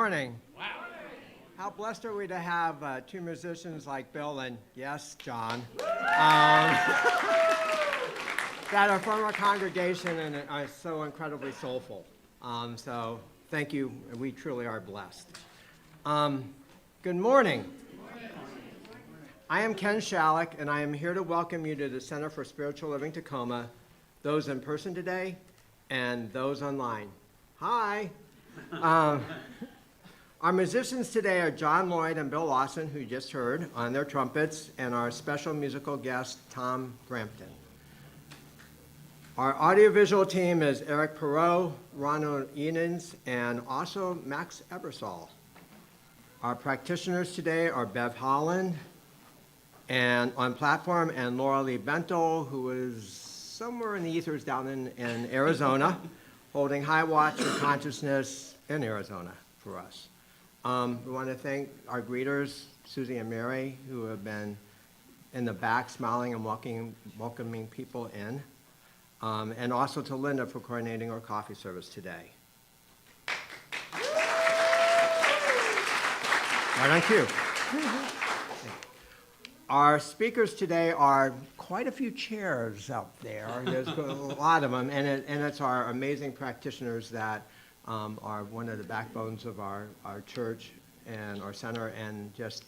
morning. Wow. How blessed are we to have two musicians like Bill and, yes, John, that are from our congregation and are so incredibly soulful. So thank you. We truly are blessed. Good morning. I am Ken Shalik, and I am here to welcome you to the Center for Spiritual Living Tacoma, those in person today and those online. Hi. Our musicians today are John Lloyd and Bill Lawson, who you just heard, on their trumpets, and our special musical guest, Tom Frampton. Our audiovisual team is Erik, Ronald, and also Max Ebersole. Our practitioners today are Bev Holland, and on platform, and Laura Lee Bento, who is somewhere in the ethers down in Arizona, holding high watch for consciousness in Arizona for us. We want to thank our greeters, Susie and Mary, who have been in the back smiling and welcoming people in, and also to Linda for coordinating our coffee service today. Right on cue. Our speakers today are quite a few chairs out there. There's a lot of them, and it's our amazing practitioners that are one of the backbones of our church and our center, and just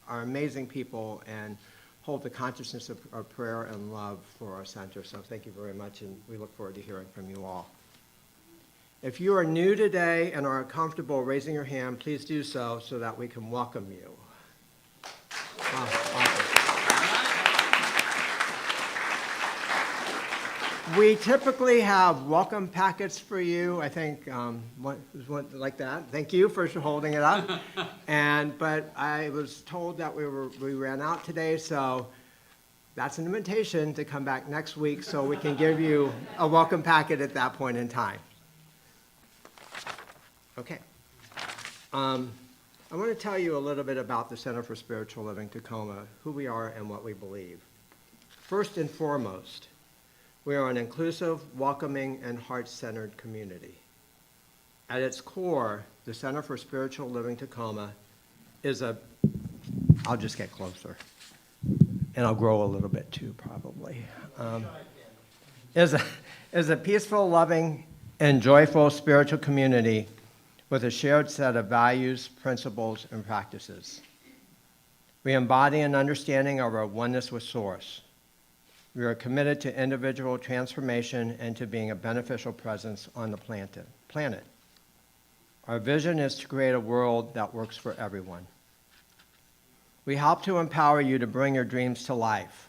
are amazing people and hold the consciousness of prayer and love for our center. So thank you very much, and we look forward to hearing from you all. If you are new today and are comfortable raising your hand, please do so that we can welcome you. Awesome. We typically have welcome packets for you. I think like that. Thank you for holding it up. But I was told that we ran out today, so that's an invitation to come back next week so we can give you a welcome packet at that point in time. Okay. I want to tell you a little bit about the Center for Spiritual Living Tacoma, who we are and what we believe. First and foremost, we are an inclusive, welcoming, and heart-centered community. At its core, the Center for Spiritual Living Tacoma is I'll just get closer, and I'll grow a little bit too, probably, is a peaceful, loving, and joyful spiritual community with a shared set of values, principles, and practices. We embody an understanding of our oneness with Source. We are committed to individual transformation and to being a beneficial presence on the planet. Our vision is to create a world that works for everyone. We help to empower you to bring your dreams to life.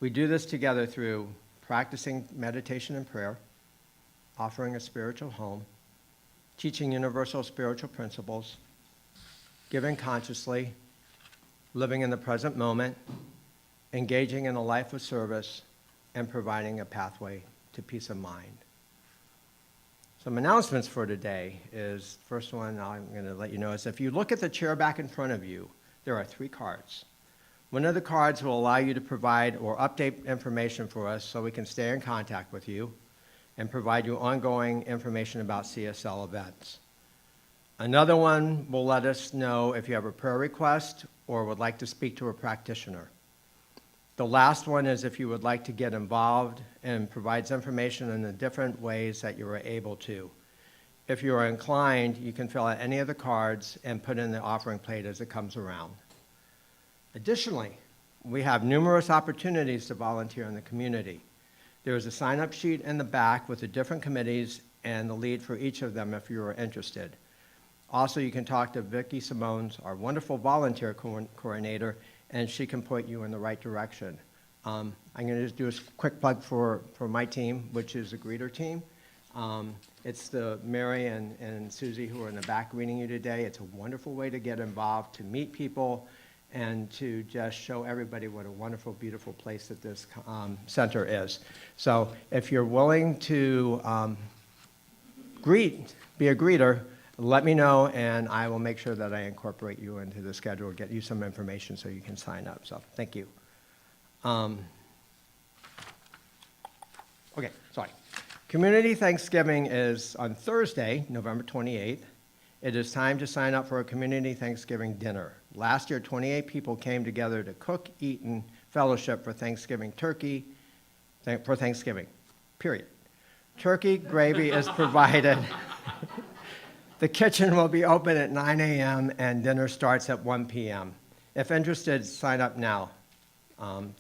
We do this together through practicing meditation and prayer, offering a spiritual home, teaching universal spiritual principles, giving consciously, living in the present moment, engaging in a life of service, and providing a pathway to peace of mind. Some announcements for today is, first one I'm going to let you know is if you look at the chair back in front of you, there are 3 cards. One of the cards will allow you to provide or update information for us so we can stay in contact with you and provide you ongoing information about CSL events. Another one will let us know if you have a prayer request or would like to speak to a practitioner. The last one is if you would like to get involved and provides information in the different ways that you are able to. If you are inclined, you can fill out any of the cards and put in the offering plate as it comes around. Additionally, we have numerous opportunities to volunteer in the community. There is a sign-up sheet in the back with the different committees and the lead for each of them if you are interested. Also, you can talk to Vicki Simones, our wonderful volunteer coordinator, and she can point you in the right direction. I'm going to just do a quick plug for my team, which is the greeter team. It's the Mary and Susie who are in the back greeting you today. It's a wonderful way to get involved, to meet people, and to just show everybody what a wonderful, beautiful place that this center is. So if you're willing to be a greeter, let me know, and I will make sure that I incorporate you into the schedule, get you some information so you can sign up. So thank you. Okay, sorry. Community Thanksgiving is on Thursday, November 28th, It is time to sign up for a community Thanksgiving dinner. Last year, 28 people came together to cook, eat, and fellowship for Thanksgiving turkey, for Thanksgiving, period. Turkey gravy is provided. The kitchen will be open at 9 a.m. and dinner starts at 1 p.m. If interested, sign up now.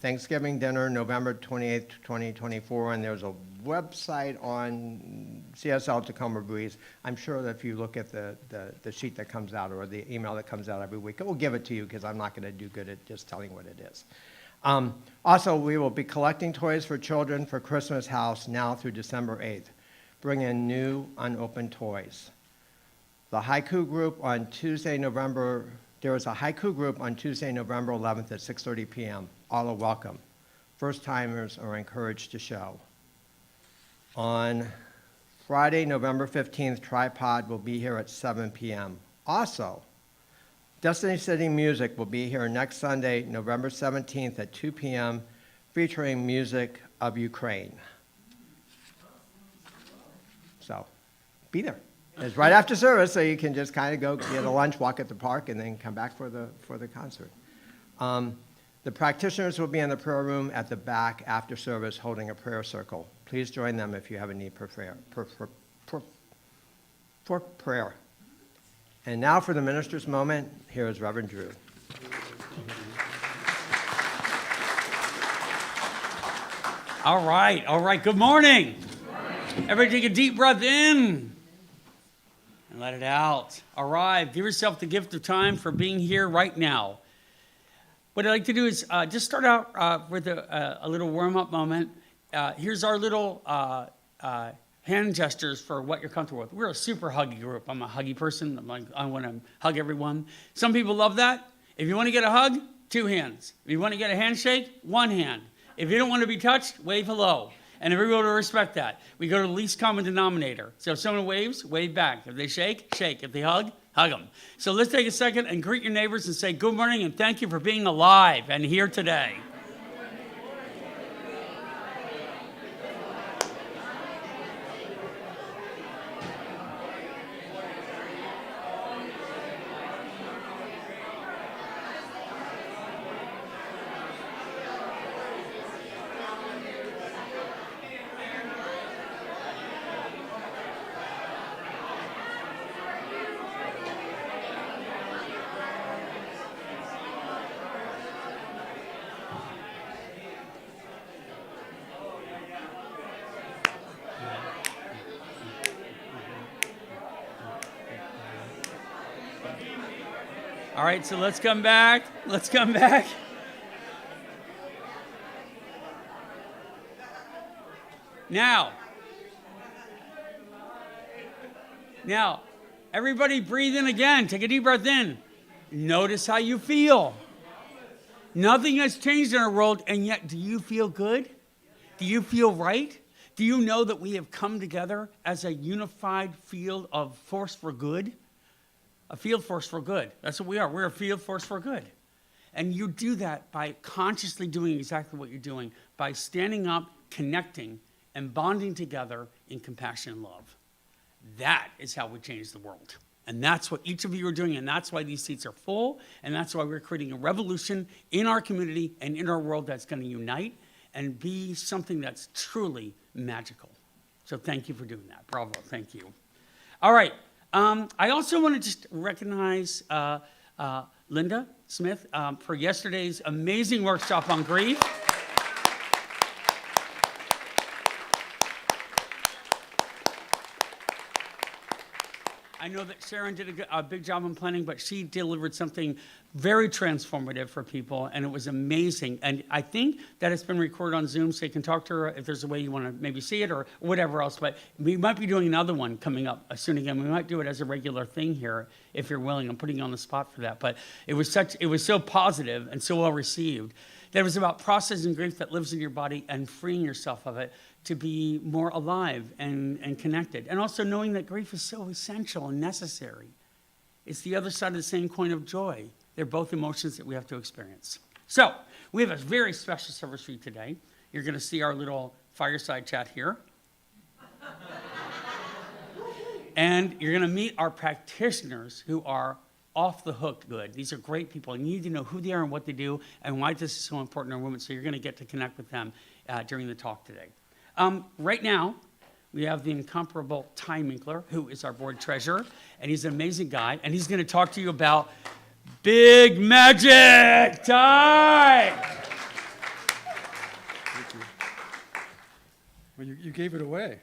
Thanksgiving dinner, November 28th, 2024, and there's a website on CSL Tacoma Breeze. I'm sure that if you look at the sheet that comes out or the email that comes out every week, it will give it to you because I'm not going to do good at just telling what it is. Also, we will be collecting toys for children for Christmas House now through December 8th. Bring in new unopened toys. The haiku group on Tuesday, there is a haiku group on Tuesday, November 11th at 6:30 p.m. All are welcome. First-timers are encouraged to show. On Friday, November 15th, Tripod will be here at 7 p.m. Also, Destiny City Music will be here next Sunday, November 17th at 2 p.m., featuring music of Ukraine. So, be there. It's right after service, so you can just kind of go get a lunch, walk at the park, and then come back for the concert. The practitioners will be in the prayer room at the back after service holding a prayer circle. Please join them if you have a need for prayer. And now for the minister's moment, here is Reverend Drew. All right. Good morning. Everybody take a deep breath in and let it out. All right, give yourself the gift of time for being here right now. What I'd like to do is just start out with a little warm-up moment. Here's our little hand gestures for what you're comfortable with. We're a super huggy group. I'm a huggy person. I want to hug everyone. Some people love that. If you want to get a hug, 2 hands. If you want to get a handshake, 1 hand. If you don't want to be touched, wave hello. And everybody will respect that. We go to the least common denominator. So if someone waves, wave back. If they shake, shake. If they hug, hug them. So let's take a second and greet your neighbors and say good morning and thank you for being alive and here today. All right, so let's come back. Now, everybody breathe in again. Take a deep breath in. Notice how you feel. Nothing has changed in our world, and yet do you feel good? Do you feel right? Do you know that we have come together as a unified field of force for good? A field force for good. That's what we are. We're a field force for good. And you do that by consciously doing exactly what you're doing, by standing up, connecting, and bonding together in compassion and love. That is how we change the world. And that's what each of you are doing, and that's why these seats are full, and that's why we're creating a revolution in our community and in our world that's going to unite and be something that's truly magical. So thank you for doing that. Bravo. Thank you. All right. I also want to just recognize Linda Smith for yesterday's amazing workshop on grief. I know that Sharon did a big job in planning, but she delivered something very transformative for people, and it was amazing. And I think that it's been recorded on Zoom, so you can talk to her if there's a way you want to maybe see it or whatever else. But we might be doing another one coming up soon again. We might do it as a regular thing here if you're willing. I'm putting you on the spot for that. But it was so positive and so well received. That it was about processing grief that lives in your body and freeing yourself of it to be more alive and connected. And also knowing that grief is so essential and necessary. It's the other side of the same coin of joy. They're both emotions that we have to experience. So we have a very special service for you today. You're going to see our little fireside chat here. And you're going to meet our practitioners who are off the hook good. These are great people. You need to know who they are and what they do and why this is so important in women. So you're going to get to connect with them during the talk today. Right now, we have the incomparable Tye Minckler, who is our board treasurer, and he's an amazing guy, and he's going to talk to you about big magic. Tye! Thank you. Well, you gave it away.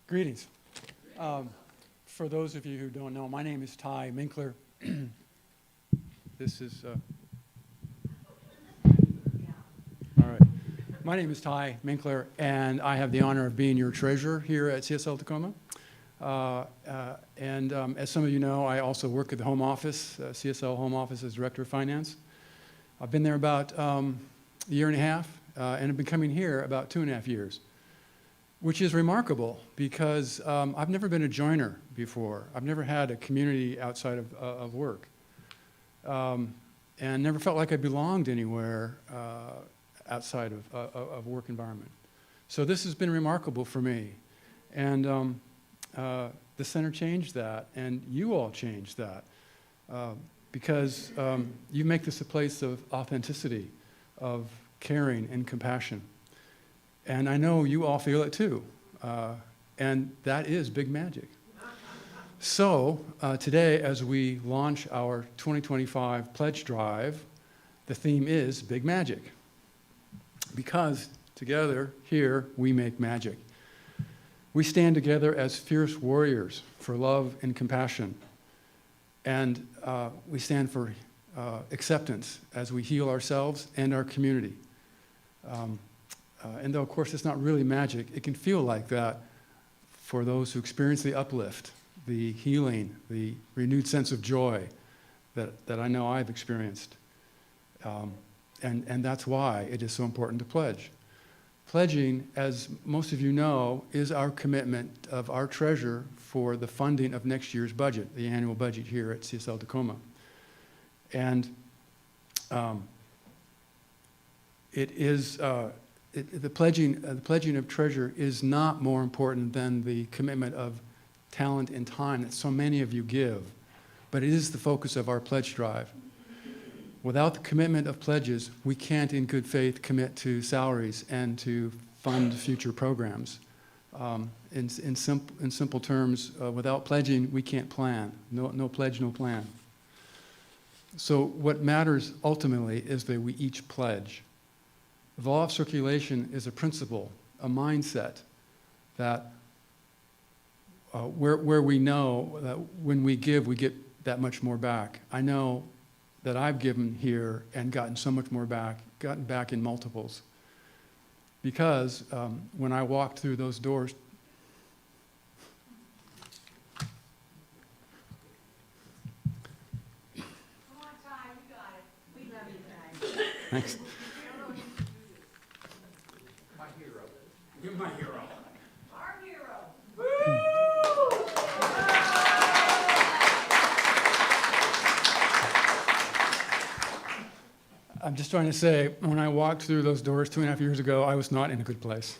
Greetings. For those of you who don't know, my name is Tye Minckler. This is... All right. My name is Tye Minckler, and I have the honor of being your treasurer here at CSL Tacoma. As some of you know, I also work at the home office, CSL home office as director of finance. I've been there about a year and a half, and I've been coming here about 2.5 years, which is remarkable because I've never been a joiner before. I've never had a community outside of work, and never felt like I belonged anywhere outside of work environment. So this has been remarkable for me. And the center changed that, and you all changed that, because you make this a place of authenticity, of caring and compassion. And I know you all feel it too, and that is big magic. So today, as we launch our 2025 pledge drive, the theme is big magic, because together here we make magic. We stand together as fierce warriors for love and compassion. And we stand for acceptance as we heal ourselves and our community. And though, of course, it's not really magic, it can feel like that for those who experience the uplift, the healing, the renewed sense of joy that I know I've experienced. And that's why it is so important to pledge. Pledging, as most of you know, is our commitment of our treasurer for the funding of next year's budget, the annual budget here at CSL Tacoma. And the pledging of treasure is not more important than the commitment of talent and time that so many of you give, but it is the focus of our pledge drive. Without the commitment of pledges, we can't in good faith commit to salaries and to fund future programs. In simple terms, without pledging, we can't plan. No pledge, no plan. So what matters ultimately is that we each pledge. The law of circulation is a principle, a mindset that where we know that when we give, we get that much more back. I know that I've given here and gotten so much more back, gotten back in multiples. Because when I walked through those doors, Come on, Tye, we got it. We love you, Tye. thanks. My hero. You're my hero. Our hero. I'm just trying to say, when I walked through those doors 2.5 years ago, I was not in a good place.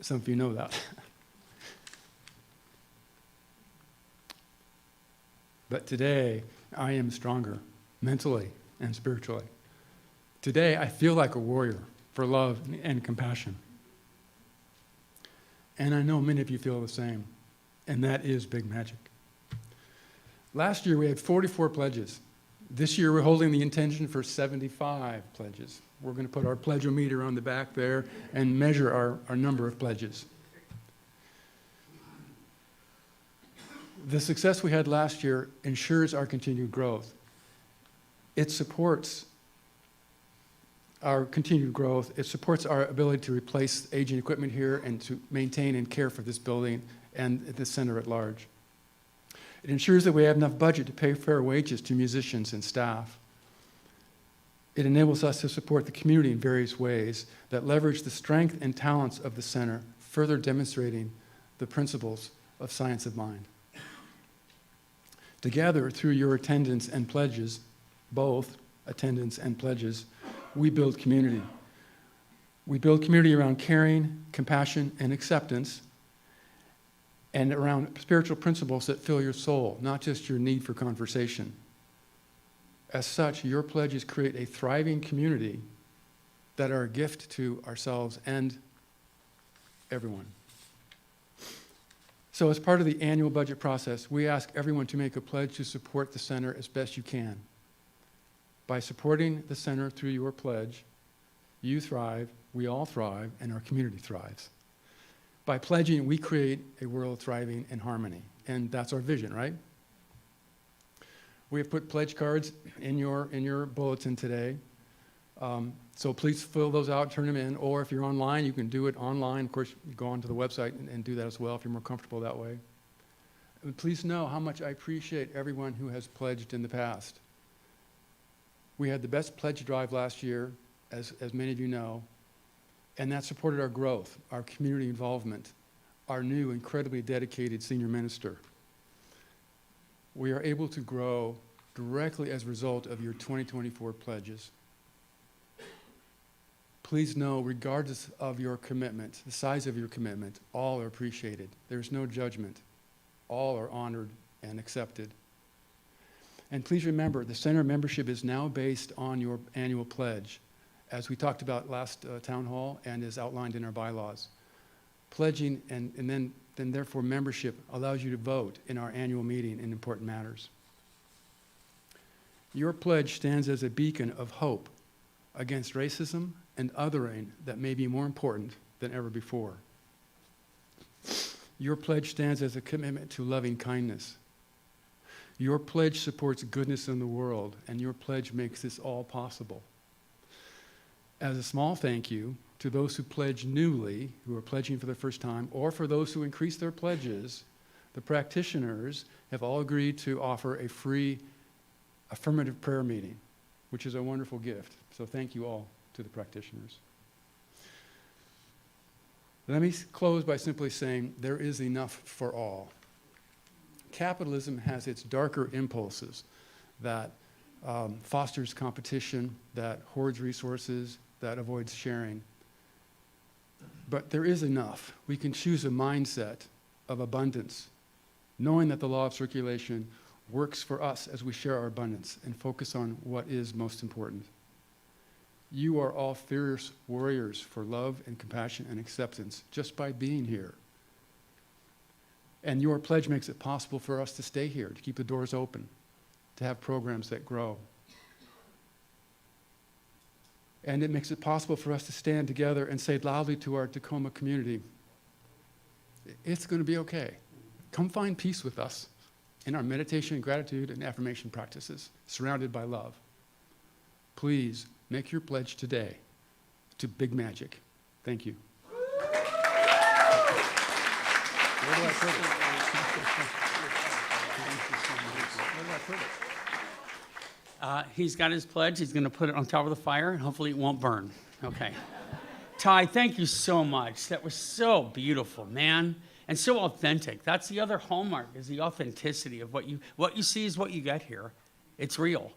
Some of you know that. But today, I am stronger, mentally and spiritually. Today, I feel like a warrior for love and compassion. And I know many of you feel the same, and that is big magic. Last year, we had 44 pledges. This year, we're holding the intention for 75 pledges. We're going to put our pledge-o-meter on the back there and measure our number of pledges. The success we had last year ensures our continued growth. It supports our continued growth. It supports our ability to replace aging equipment here and to maintain and care for this building and the center at large. It ensures that we have enough budget to pay fair wages to musicians and staff. It enables us to support the community in various ways that leverage the strength and talents of the center, further demonstrating the principles of science of mind. Together, through your attendance and pledges, both attendance and pledges, we build community. We build community around caring, compassion, and acceptance, and around spiritual principles that fill your soul, not just your need for conversation. As such, your pledges create a thriving community that are a gift to ourselves and everyone. So as part of the annual budget process, we ask everyone to make a pledge to support the center as best you can. By supporting the center through your pledge, you thrive, we all thrive, and our community thrives. By pledging, we create a world thriving in harmony, and that's our vision, right? We have put pledge cards in your bulletin today. So please fill those out, turn them in, or if you're online, you can do it online. Of course, you go onto the website and do that as well if you're more comfortable that way. And please know how much I appreciate everyone who has pledged in the past. We had the best pledge drive last year, as many of you know, and that supported our growth, our community involvement, our new incredibly dedicated senior minister. We are able to grow directly as a result of your 2024 pledges. Please know, regardless of your commitment, the size of your commitment, all are appreciated. There's no judgment. All are honored and accepted. And please remember, the center membership is now based on your annual pledge, as we talked about last town hall and is outlined in our bylaws. Pledging and then therefore membership allows you to vote in our annual meeting in important matters. Your pledge stands as a beacon of hope against racism and othering that may be more important than ever before. Your pledge stands as a commitment to loving kindness. Your pledge supports goodness in the world, and your pledge makes this all possible. As a small thank you to those who pledge newly, who are pledging for the first time, or for those who increase their pledges, the practitioners have all agreed to offer a free affirmative prayer meeting, which is a wonderful gift. So thank you all to the practitioners. Let me close by simply saying there is enough for all. Capitalism has its darker impulses that fosters competition, that hoards resources, that avoids sharing. But there is enough. We can choose a mindset of abundance, knowing that the law of circulation works for us as we share our abundance and focus on what is most important. You are all fierce warriors for love and compassion and acceptance just by being here. And your pledge makes it possible for us to stay here, to keep the doors open, to have programs that grow. And it makes it possible for us to stand together and say loudly to our Tacoma community, it's going to be okay. Come find peace with us in our meditation, gratitude, and affirmation practices, surrounded by love. Please make your pledge today to Big Magic. Thank you. Where do I put it? He's got his pledge. He's going to put it on top of the fire, and hopefully it won't burn. Okay. Tye, thank you so much. That was so beautiful, man, and so authentic. That's the other hallmark, is the authenticity of what you see is what you get here. It's real,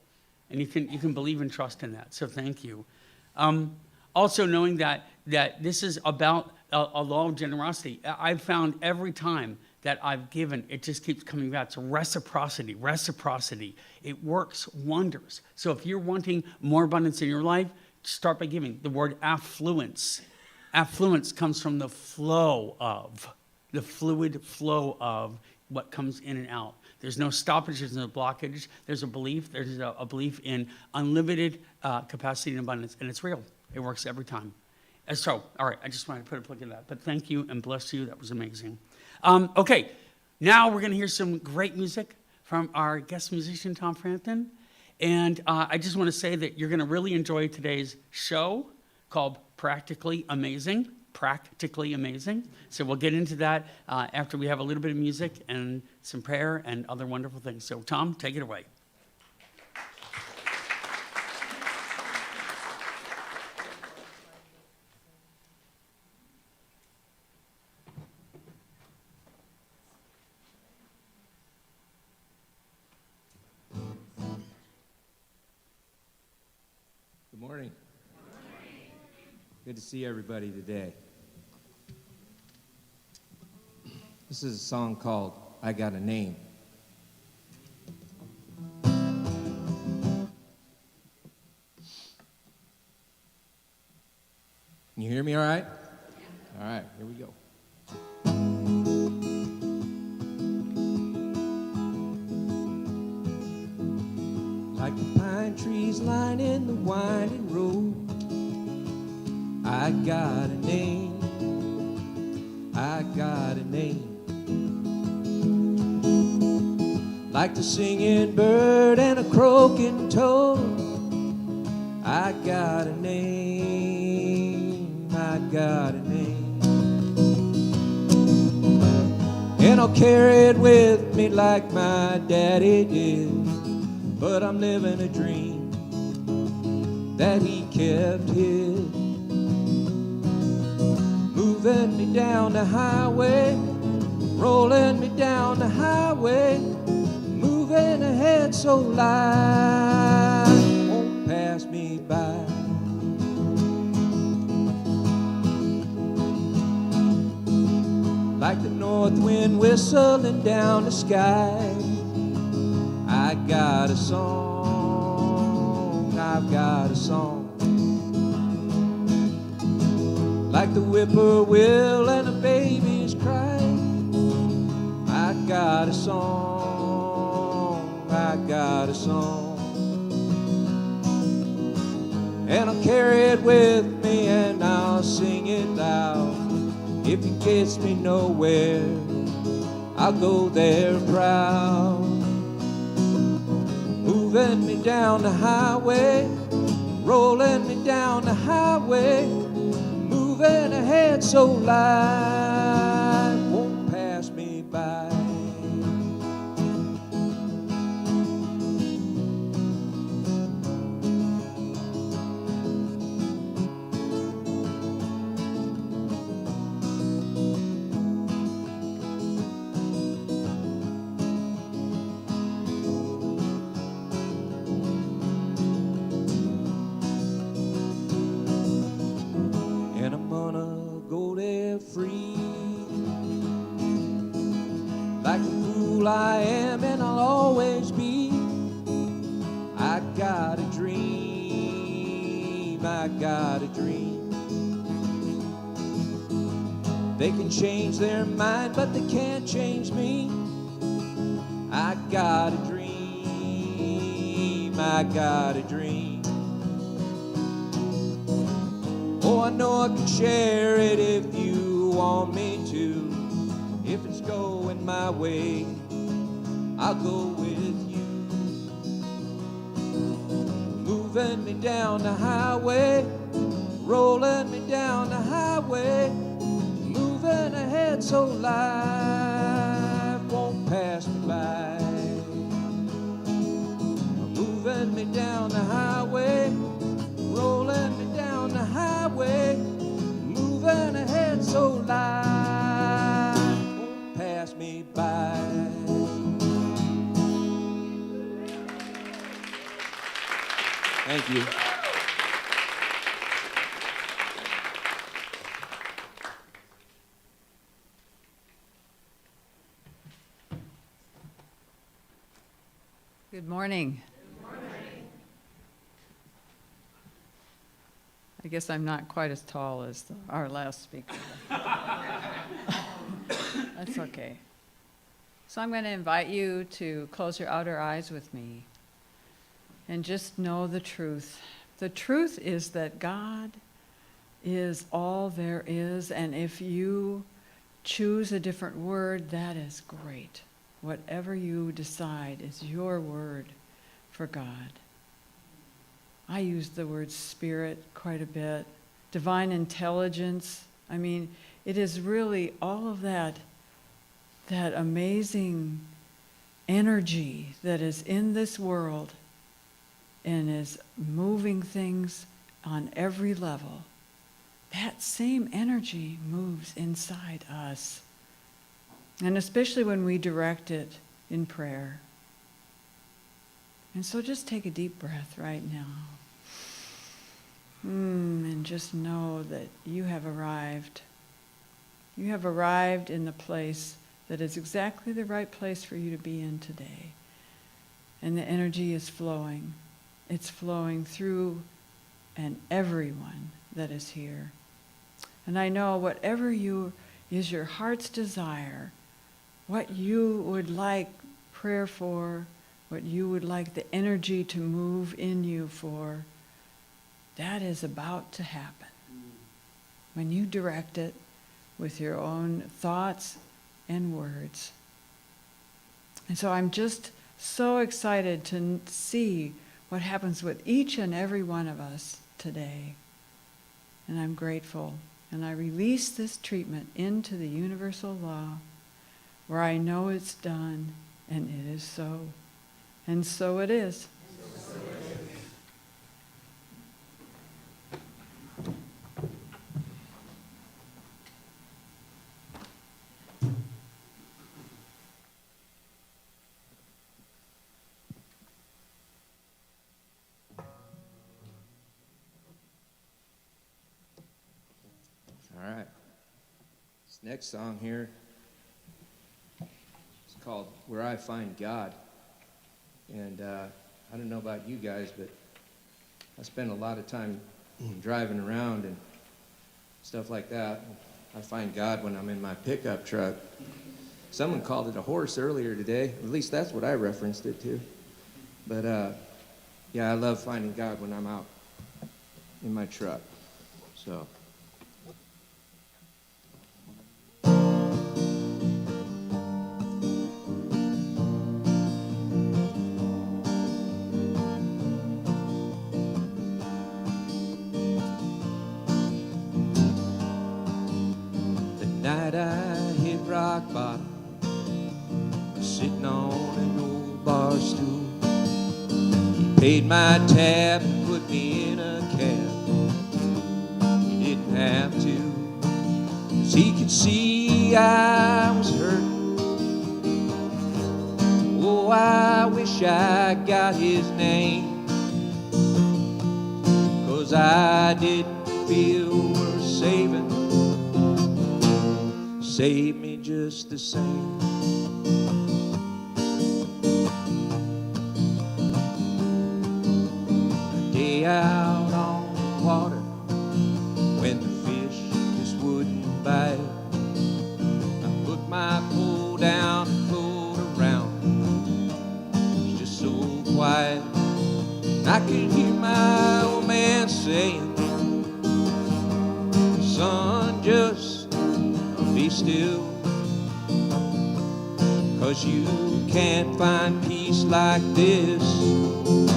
and you can believe and trust in that. So thank you. Also knowing that this is about a law of generosity. I've found every time that I've given, it just keeps coming back. It's reciprocity. It works wonders. So if you're wanting more abundance in your life, start by giving. The word affluence. Affluence comes from the flow of, the fluid flow of what comes in and out. There's no stoppage, there's no blockage. There's a belief in unlimited capacity and abundance, and it's real. It works every time. And so, all right, I just wanted to put a plug in that. But thank you and bless you. That was amazing. Okay, now we're going to hear some great music from our guest musician, Tom Frampton. And I just want to say that you're going to really enjoy today's show called PRAC-tically Amazing. PRAC-tically Amazing. So we'll get into that after we have a little bit of music and some prayer and other wonderful things. So Tom, take it away. Good morning. Good to see everybody today. This is a song called I Got a Name. Can you hear me all right? All right, here we go. Like the pine trees lining the winding road, I got a name, I got a name. Like the singing bird and a croaking toad, I got a name, I got a name. And I'll carry it with me like my daddy did, but I'm living a dream that he kept his. Moving me down the highway, rolling me down the highway, moving ahead so light won't pass me by. Like the north wind whistling down the sky, I got a song, I've got a song. Like the whippoorwill and a baby's cry, I got a song, I got a song. And I'll carry it with me and I'll sing it loud. If it gets me nowhere, I'll go there proud. Moving me down the highway, rolling me down the highway, moving ahead so light won't pass me by. Free, like the fool I am and I'll always be. I got a dream, I got a dream. They can change their mind, but they can't change me. I got a dream, I got a dream. Oh, I know I can share it if you want me to. If it's going my way, I'll go with you. Moving me down the highway, rolling me down the highway, moving ahead so life won't pass me by. Moving me down the highway, rolling me down the highway, moving ahead so life won't pass me by. Thank you. Good morning. I guess I'm not quite as tall as our last speaker. That's okay. So I'm going to invite you to close your outer eyes with me and just know the truth. The truth is that God is all there is, and if you choose a different word, that is great. Whatever you decide is your word for God. I use the word spirit quite a bit, divine intelligence. I mean, it is really all of that amazing energy that is in this world and is moving things on every level. That same energy moves inside us. And especially when we direct it in prayer. And so just take a deep breath right now. And just know that you have arrived. You have arrived in the place that is exactly the right place for you to be in today. And the energy is flowing. It's flowing through and everyone that is here. And I know whatever is your heart's desire, what you would like prayer for, what you would like the energy to move in you for, that is about to happen. When you direct it with your own thoughts and words. And so I'm just so excited to see what happens with each and every one of us today. And I'm grateful. And I release this treatment into the universal law where I know it's done and it is so. And so it is. All right. This next song here is called Where I Find God. And I don't know about you guys, but I spend a lot of time driving around and stuff like that. I find God when I'm in my pickup truck. Someone called it a horse earlier today. At least that's what I referenced it to. But yeah, I love finding God when I'm out in my truck. So. Night I hit rock bottom, sitting on an old bar stool. He paid my tab and put me in a cab. He didn't have to, 'cause he could see I was hurt. Oh, I wish I got his name, 'cause I didn't feel worth saving. Save me just the same. A day out on the water when the fish just wouldn't bite. I put my pole down and float around. It was just so quiet. And I could hear my old man saying, son, just be still, 'cause you can't find peace like this in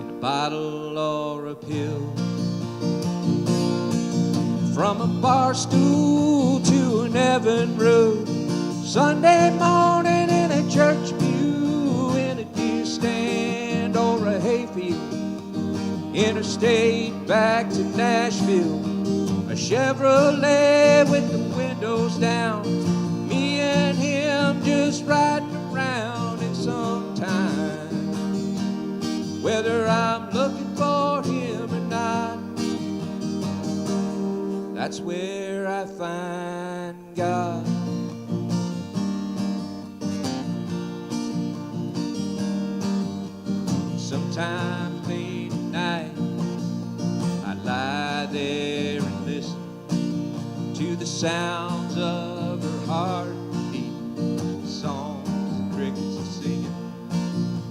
a bottle or a pill. From a bar stool to an Evan road, Sunday morning in a church pew, in a deer stand or a hayfield, interstate back to Nashville, a Chevrolet with the windows down, me and him just riding around. And sometimes, whether I'm looking for him or not, that's where I find God. Sometimes late at night I lie there and listen to the sounds of her heartbeat, the songs the crickets are singing,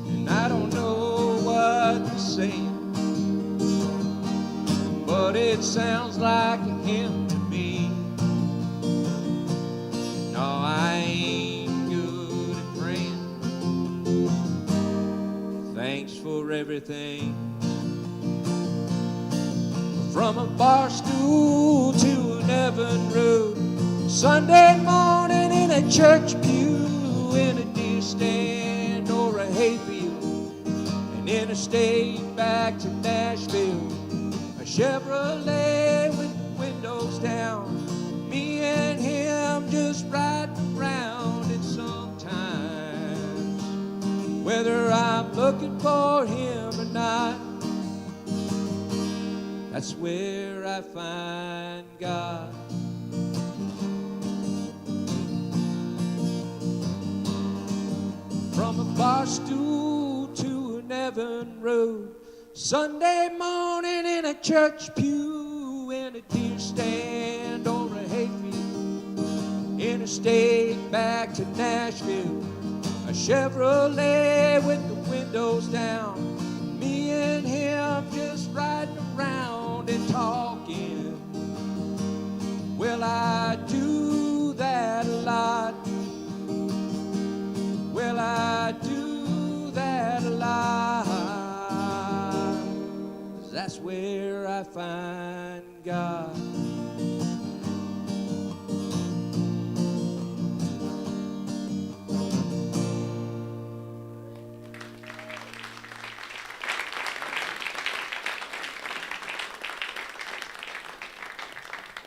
and I don't know what they're saying, but it sounds like a hymn to me. No, I ain't good at praying. Thanks for everything. From a bar stool to an Evan road, Sunday morning in a church pew, in a deer stand or a hayfield, an interstate back to Nashville, a Chevrolet with the windows down, me and him just riding around. And sometimes, whether I'm looking for him or not, that's where I find God. From a bar stool to an Evan road, Sunday morning in a church pew, in a deer stand or a hayfield, interstate back to Nashville, a Chevrolet with the windows down, me and him just riding around and talking. Well, I do that a lot. Well, I do that a lot. That's where I find God.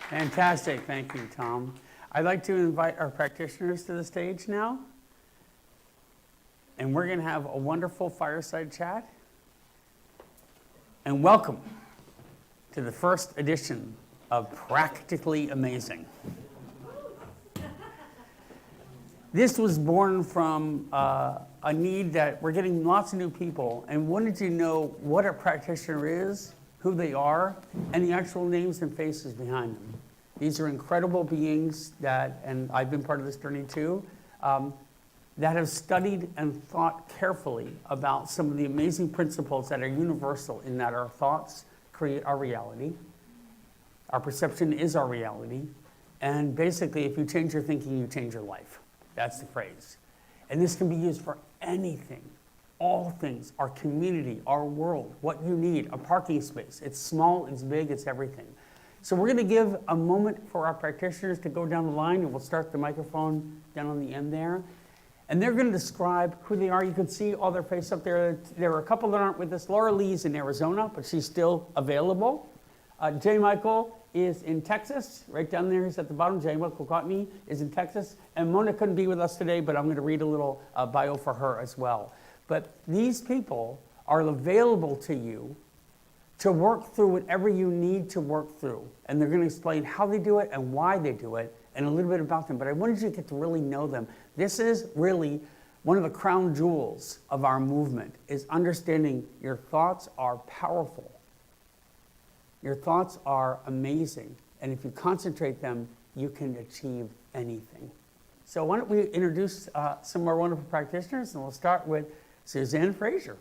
Fantastic. Thank you, Tom. I'd like to invite our practitioners to the stage now. And we're going to have a wonderful fireside chat. And welcome to the first edition of PRAC-tically Amazing. This was born from a need that we're getting lots of new people and wanted to know what a practitioner is, who they are, and the actual names and faces behind them. These are incredible beings that, and I've been part of this journey too, that have studied and thought carefully about some of the amazing principles that are universal in that our thoughts create our reality. Our perception is our reality. And basically, if you change your thinking, you change your life. That's the phrase. And this can be used for anything, all things, our community, our world, what you need, a parking space. It's small, it's big, it's everything. So we're going to give a moment for our practitioners to go down the line, and we'll start the microphone down on the end there. And they're going to describe who they are. You can see all their faces up there. There are a couple that aren't with us. Laura Lee's in Arizona, but she's still available. J. Michael is in Texas. Right down there, he's at the bottom. J. Michael Courtney is in Texas. And Mona couldn't be with us today, but I'm going to read a little bio for her as well. But these people are available to you to work through whatever you need to work through. And they're going to explain how they do it and why they do it and a little bit about them. But I wanted you to get to really know them. This is really one of the crown jewels of our movement, is understanding your thoughts are powerful. Your thoughts are amazing. And if you concentrate them, you can achieve anything. So why don't we introduce some more wonderful practitioners, and we'll start with Suzanne Fraser.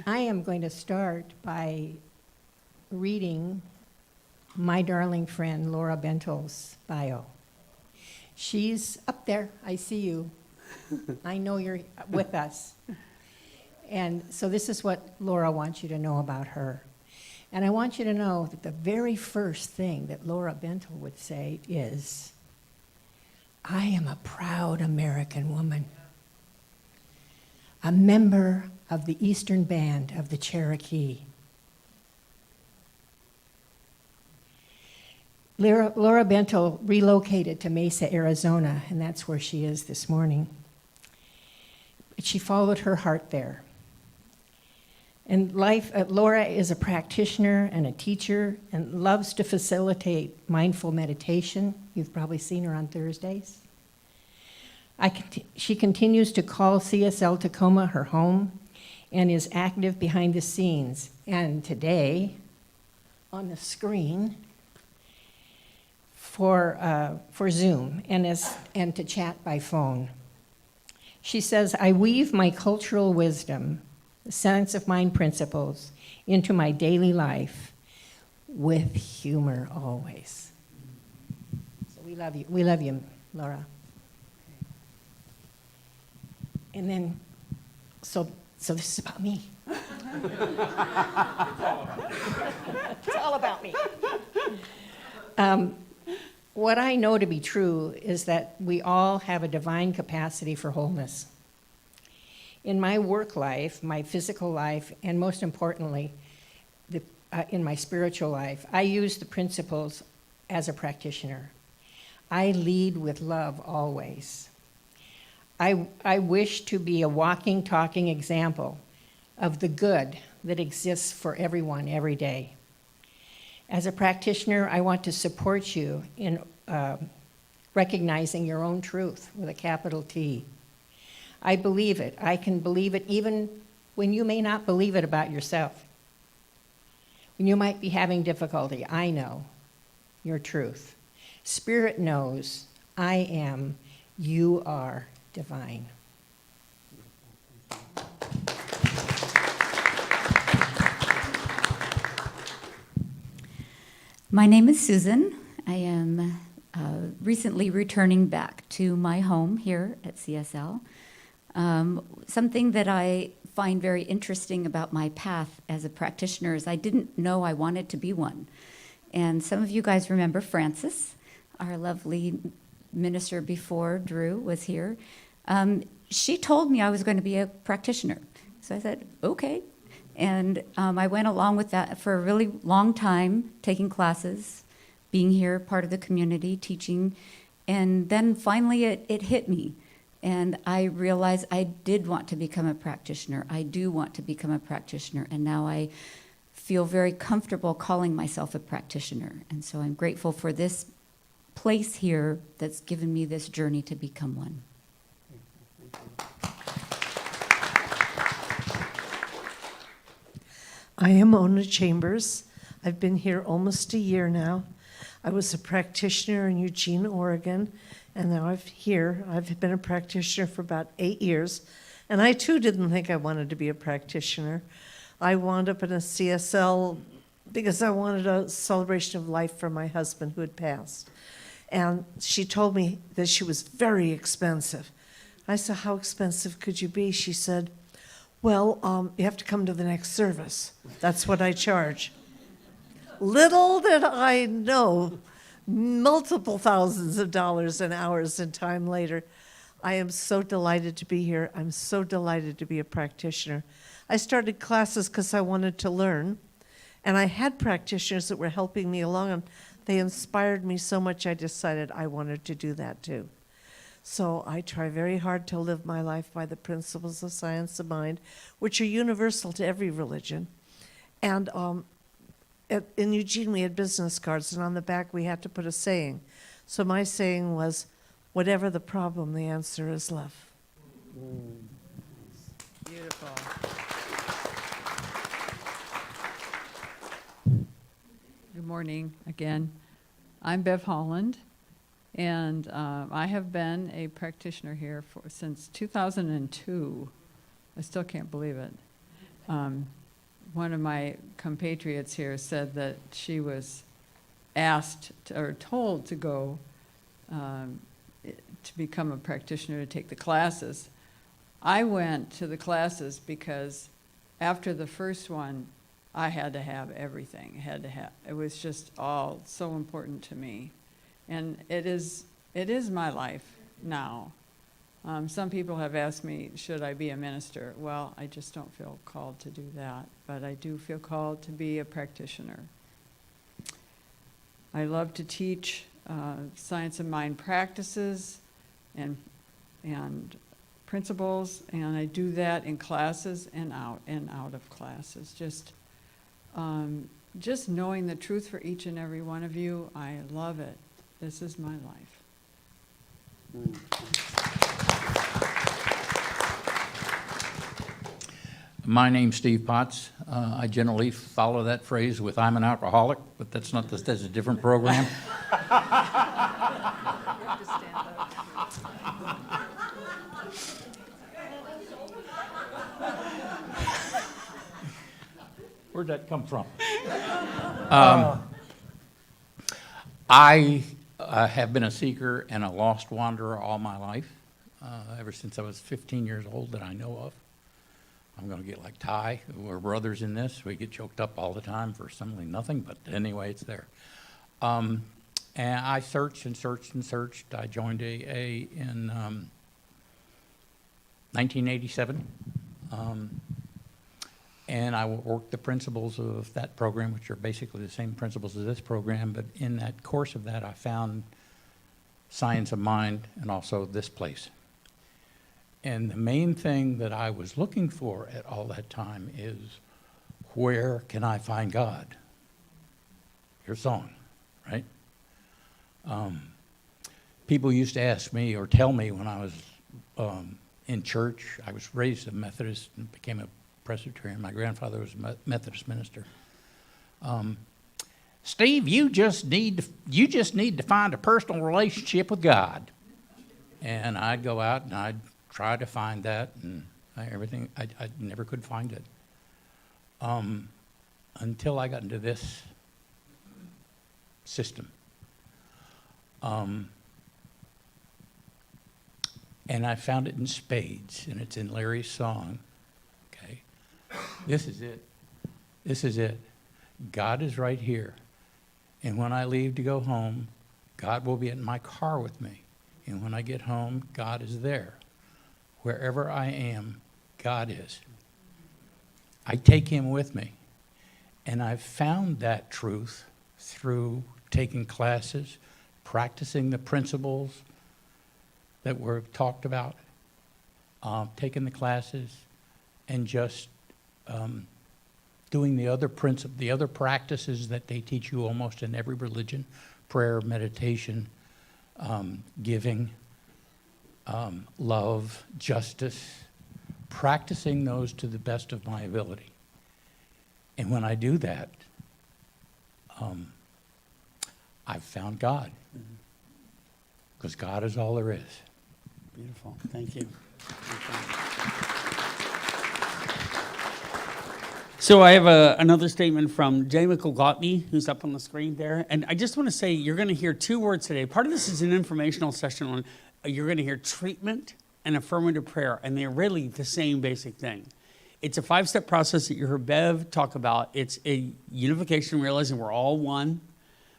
I am going to start by reading my darling friend Laura Bentel's bio. She's up there. I see you. I know you're with us. And so this is what Laura wants you to know about her. And I want you to know that the very first thing that Laura Bentel would say is, I am a proud American woman, a member of the Eastern Band of the Cherokee. Laura Bentel relocated to Mesa, Arizona, and that's where she is this morning. But she followed her heart there. And Laura is a practitioner and a teacher and loves to facilitate mindful meditation. You've probably seen her on Thursdays. She continues to call CSL Tacoma her home and is active behind the scenes. And today, on the screen, for Zoom and to chat by phone. She says, I weave my cultural wisdom, the sense of mind principles, into my daily life with humor always. So we love you. We love you, Laura. And then, so this is about me. It's all about me. What I know to be true is that we all have a divine capacity for wholeness. In my work life, my physical life, and most importantly, in my spiritual life, I use the principles as a practitioner. I lead with love always. I wish to be a walking, talking example of the good that exists for everyone every day. As a practitioner, I want to support you in recognizing your own truth with a capital T. I believe it. I can believe it even when you may not believe it about yourself. When you might be having difficulty, I know your truth. Spirit knows I am, you are divine. My name is Susan. I am recently returning back to my home here at CSL. Something that I find very interesting about my path as a practitioner is I didn't know I wanted to be one. And some of you guys remember Frances, our lovely minister before Drew was here. She told me I was going to be a practitioner. So I said, okay. And I went along with that for a really long time, taking classes, being here, part of the community, teaching. And then finally it hit me. And I realized I did want to become a practitioner. I do want to become a practitioner. And now I feel very comfortable calling myself a practitioner. And so I'm grateful for this place here that's given me this journey to become one. I am Ona Chambers. I've been here almost a year now. I was a practitioner in Eugene, Oregon, and now I've been a practitioner for about 8 years, and I too didn't think I wanted to be a practitioner. I wound up in a CSL because I wanted a celebration of life for my husband who had passed. And she told me that she was very expensive. I said, how expensive could you be? She said, well, you have to come to the next service. That's what I charge. Little did I know, multiple thousands of dollars and hours and time later. I am so delighted to be here. I'm so delighted to be a practitioner. I started classes because I wanted to learn, and I had practitioners that were helping me along, and they inspired me so much I decided I wanted to do that too. So I try very hard to live my life by the principles of science of mind, which are universal to every religion. And in Eugene, we had business cards, and on the back we had to put a saying. So my saying was, whatever the problem, the answer is love. Beautiful. Good morning again. I'm Bev Holland, and I have been a practitioner here since 2002. I still can't believe it. One of my compatriots here said that she was asked or told to go to become a practitioner to take the classes. I went to the classes because after the first one, I had to have everything. It was just all so important to me. And it is my life now. Some people have asked me, should I be a minister? Well, I just don't feel called to do that, but I do feel called to be a practitioner. I love to teach science of mind practices and principles, and I do that in classes and out of classes. Just knowing the truth for each and every one of you, I love it. This is my life. My name's Steve Potts. I generally follow that phrase with "I'm an alcoholic," but that's a different program. Where'd that come from? I have been a seeker and a lost wanderer all my life, ever since I was 15 years old that I know of. I'm going to get like Tye. We're brothers in this. We get choked up all the time for something nothing, but anyway, it's there. And I searched and searched and searched. I joined AA in 1987. And I worked the principles of that program, which are basically the same principles as this program, but in that course of that, I found science of mind and also this place. And the main thing that I was looking for at all that time is, where can I find God? Your song, right? People used to ask me or tell me when I was in church. I was raised a Methodist and became a Presbyterian. My grandfather was a Methodist minister. Steve, you just need to find a personal relationship with God. And I'd go out and I'd try to find that, and I never could find it. Until I got into this system. And I found it in spades, and it's in Larry's song. Okay, this is it. This is it. God is right here. And when I leave to go home, God will be in my car with me. And when I get home, God is there. Wherever I am, God is. I take him with me. And I've found that truth through taking classes, practicing the principles that were talked about, taking the classes, and just doing the other practices that they teach you almost in every religion: prayer, meditation, giving, love, justice, practicing those to the best of my ability. And when I do that, I've found God. Because God is all there is. Beautiful. Thank you. So I have another statement from Jay McElgotney, who's up on the screen there. And I just want to say, you're going to hear two words today. Part of this is an informational session on, you're going to hear treatment and affirmative prayer, and they're really the same basic thing. It's a 5-step process that you heard Bev talk about. It's a unification, realizing we're all one,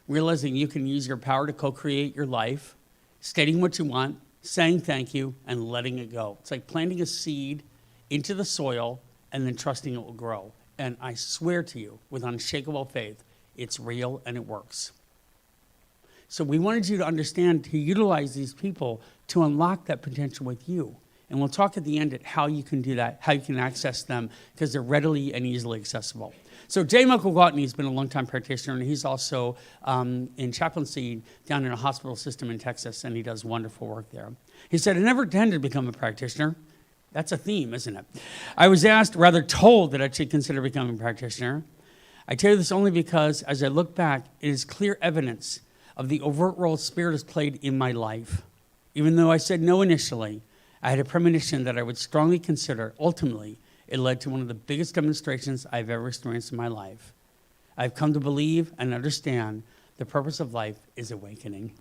realizing you can use your power to co-create your life, stating what you want, saying thank you, and letting it go. It's like planting a seed into the soil and then trusting it will grow. And I swear to you, with unshakable faith, it's real and it works. So we wanted you to understand, to utilize these people to unlock that potential with you. And we'll talk at the end at how you can do that, how you can access them, because they're readily and easily accessible. So Jay McElgotney has been a longtime practitioner, and he's also in chaplaincy down in a hospital system in Texas, and he does wonderful work there. He said, I never intended to become a practitioner. That's a theme, isn't it? I was asked, rather told, that I should consider becoming a practitioner. I tell you this only because, as I look back, it is clear evidence of the overt role Spirit has played in my life. Even though I said no initially, I had a premonition that I would strongly consider. Ultimately, it led to one of the biggest demonstrations I've ever experienced in my life. I've come to believe and understand the purpose of life is awakening.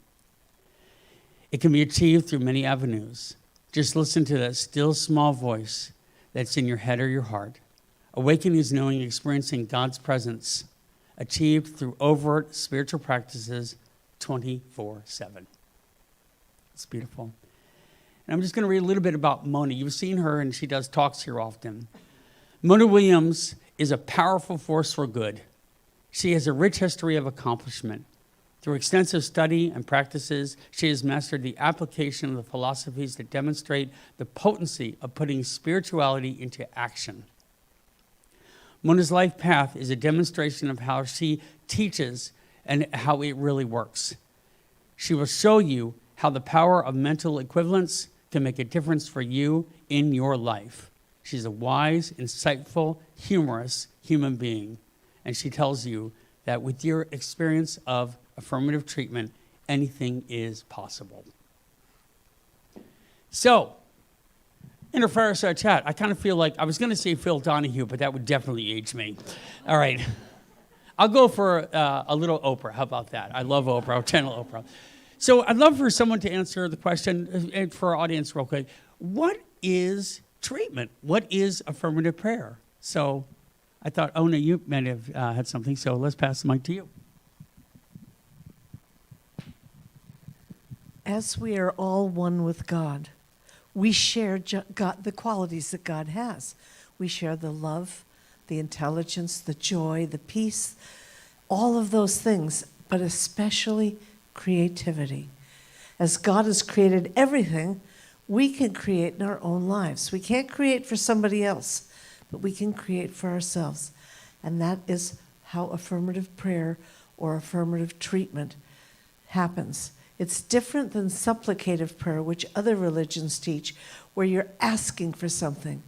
It can be achieved through many avenues. Just listen to that still small voice that's in your head or your heart. Awakening is knowing and experiencing God's presence, achieved through overt spiritual practices 24/7. It's beautiful. And I'm just going to read a little bit about Mona. You've seen her, and she does talks here often. Mona Williams is a powerful force for good. She has a rich history of accomplishment. Through extensive study and practices, she has mastered the application of the philosophies that demonstrate the potency of putting spirituality into action. Mona's life path is a demonstration of how she teaches and how it really works. She will show you how the power of mental equivalence can make a difference for you in your life. She's a wise, insightful, humorous human being, and she tells you that with your experience of affirmative treatment, anything is possible. So, in a fireside chat, I kind of feel like, I was going to say Phil Donahue, but that would definitely age me. All right. I'll go for a little Oprah. How about that? I love Oprah. I'll channel Oprah. So I'd love for someone to answer the question, and for our audience real quick, what is treatment? What is affirmative prayer? So I thought, Ona, you might have had something, so let's pass the mic to you. As we are all one with God, we share God, the qualities that God has. We share the love, the intelligence, the joy, the peace, all of those things, but especially creativity. As God has created everything, we can create in our own lives. We can't create for somebody else, but we can create for ourselves. And that is how affirmative prayer or affirmative treatment happens. It's different than supplicative prayer, which other religions teach, where you're asking for something.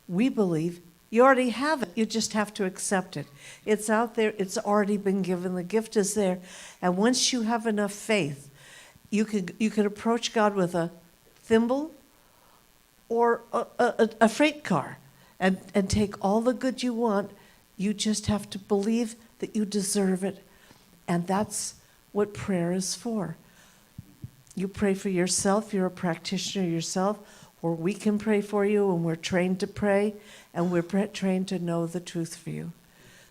We believe you already have it. You just have to accept it. It's out there. It's already been given. The gift is there. And once you have enough faith, you can approach God with a thimble or a freight car and take all the good you want. You just have to believe that you deserve it. And that's what prayer is for. You pray for yourself. You're a practitioner yourself, or we can pray for you, and we're trained to pray, and we're trained to know the truth for you.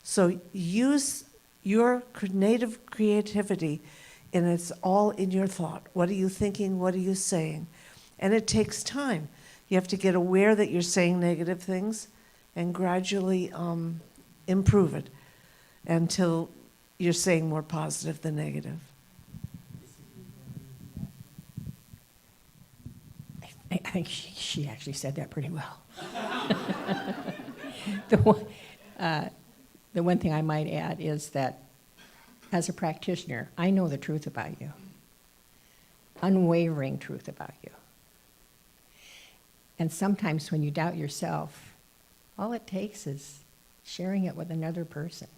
So use your creativity, and it's all in your thought. What are you thinking? What are you saying? And it takes time. You have to get aware that you're saying negative things and gradually improve it until you're saying more positive than negative. I think she actually said that pretty well. The one thing I might add is that as a practitioner, I know the truth about you, unwavering truth about you. And sometimes when you doubt yourself, all it takes is sharing it with another person.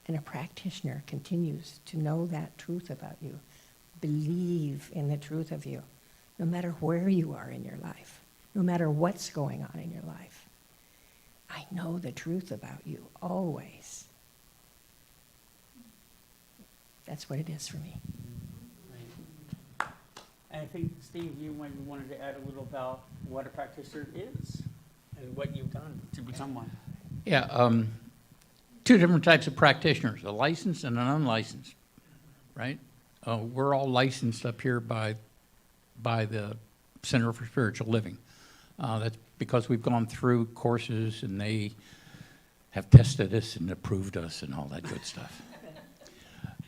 And a practitioner continues to know that truth about you, believe in the truth of you, no matter where you are in your life, no matter what's going on in your life. I know the truth about you, always. That's what it is for me. And I think, Steve, you wanted to add a little about what a practitioner is and what you've done to become one. Yeah, two different types of practitioners, a licensed and an unlicensed, right? We're all licensed up here by the Center for Spiritual Living. That's because we've gone through courses and they have tested us and approved us and all that good stuff.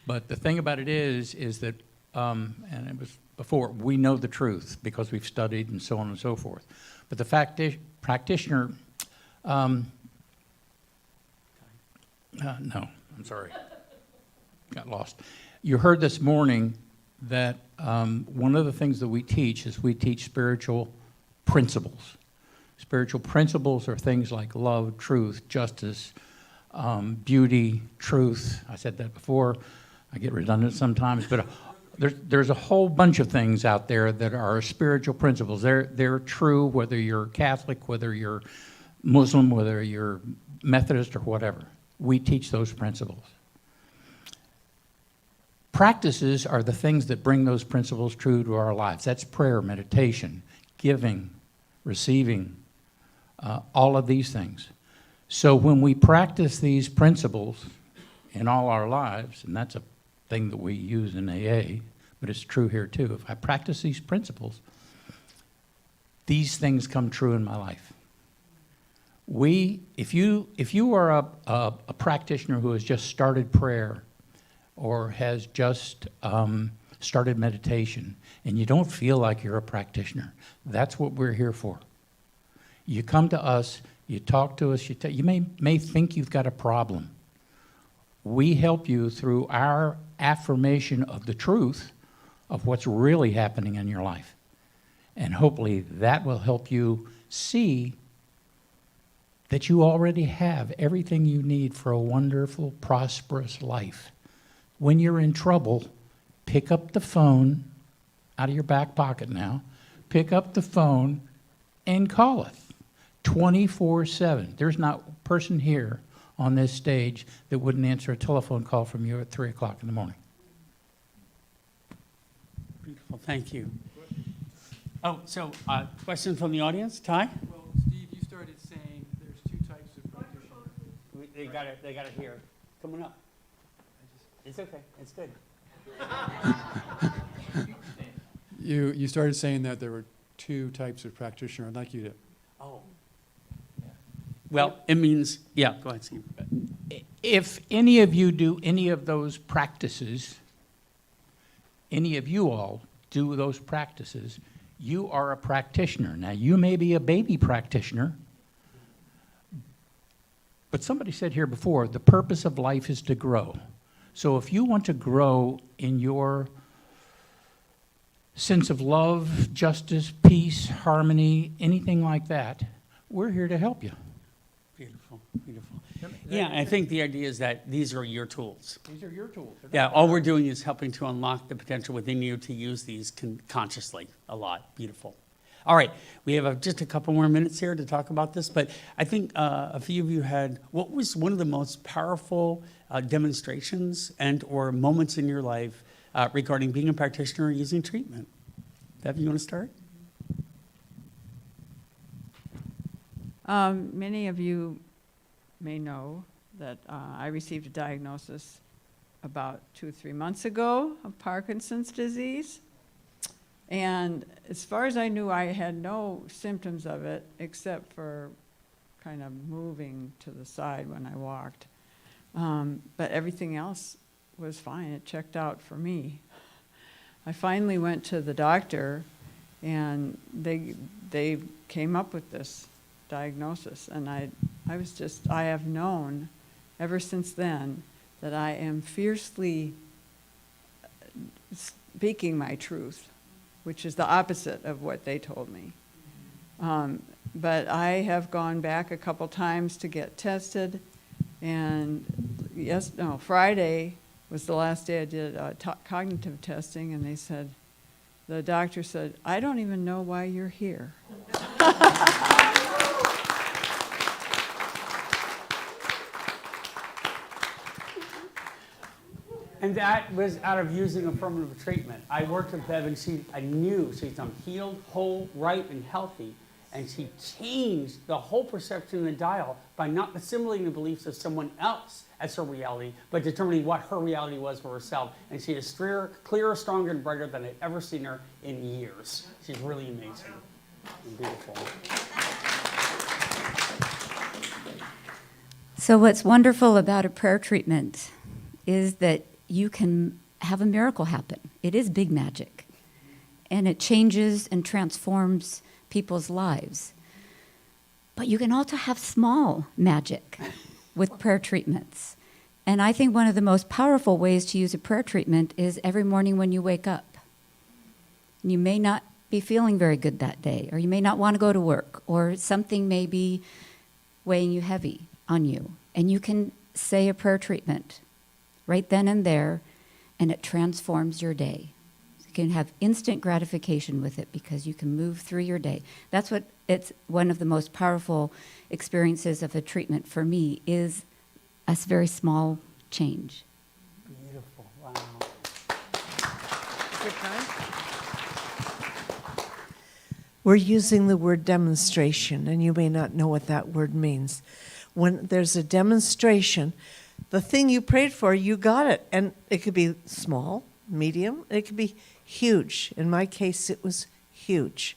But the thing about it is that, and it was before, we know the truth because we've studied and so on and so forth. But the practitioner, no, I'm sorry, got lost. You heard this morning that one of the things that we teach is we teach spiritual principles. Spiritual principles are things like love, truth, justice, beauty, truth. I said that before. I get redundant sometimes, but there's a whole bunch of things out there that are spiritual principles. They're true whether you're Catholic, whether you're Muslim, whether you're Methodist or whatever. We teach those principles. Practices are the things that bring those principles true to our lives. That's prayer, meditation, giving, receiving, all of these things. So when we practice these principles in all our lives, and that's a thing that we use in AA, but it's true here too. If I practice these principles, these things come true in my life. If you are a practitioner who has just started prayer or has just started meditation and you don't feel like you're a practitioner, that's what we're here for. You come to us, you talk to us, you may think you've got a problem. We help you through our affirmation of the truth of what's really happening in your life. And hopefully that will help you see that you already have everything you need for a wonderful, prosperous life. When you're in trouble, pick up the phone, out of your back pocket now, pick up the phone and call it 24/7. There's not a person here on this stage that wouldn't answer a telephone call from you at 3 o'clock in the morning. Beautiful, thank you. Oh, so question from the audience, Tye? Well, Steve, you started saying there's two types of practitioners. They got it here. Coming up. It's okay, it's good. You started saying that there were two types of practitioner. I'd like you to. Oh. Well, it means, yeah, go ahead, Steve. If any of you do any of those practices, any of you all do those practices, you are a practitioner. Now, you may be a baby practitioner, but somebody said here before, the purpose of life is to grow. So if you want to grow in your sense of love, justice, peace, harmony, anything like that, we're here to help you. Beautiful, beautiful. Yeah, I think the idea is that these are your tools. These are your tools. Yeah, all we're doing is helping to unlock the potential within you to use these consciously a lot. Beautiful. All right, we have just a couple more minutes here to talk about this, but I think a few of you had, what was one of the most powerful demonstrations and or moments in your life regarding being a practitioner using treatment? Bev, you want to start? Many of you may know that I received a diagnosis about 2 or 3 months ago of Parkinson's disease. And as far as I knew, I had no symptoms of it except for kind of moving to the side when I walked. But everything else was fine. It checked out for me. I finally went to the doctor, and they came up with this diagnosis. And I have known ever since then that I am fiercely speaking my truth, which is the opposite of what they told me. But I have gone back a couple times to get tested, and Friday was the last day I did cognitive testing, and the doctor said, "I don't even know why you're here." And that was out of using affirmative treatment. I worked with Bev, and I knew she's healed, whole, right, and healthy. And she changed the whole perception and the dial by not assimilating the beliefs of someone else as her reality, but determining what her reality was for herself. And she is clearer, stronger, and brighter than I've ever seen her in years. She's really amazing and beautiful. So what's wonderful about a prayer treatment is that you can have a miracle happen. It is big magic. And it changes and transforms people's lives. But you can also have small magic with prayer treatments. And I think one of the most powerful ways to use a prayer treatment is every morning when you wake up. You may not be feeling very good that day, or you may not want to go to work, or something may be weighing you heavy on you. And you can say a prayer treatment right then and there, and it transforms your day. You can have instant gratification with it because you can move through your day. That's what it's one of the most powerful experiences of a treatment for me is a very small change. Beautiful, wow. Good time. We're using the word demonstration, and you may not know what that word means. When there's a demonstration, the thing you prayed for, you got it. And it could be small, medium, it could be huge. In my case, it was huge.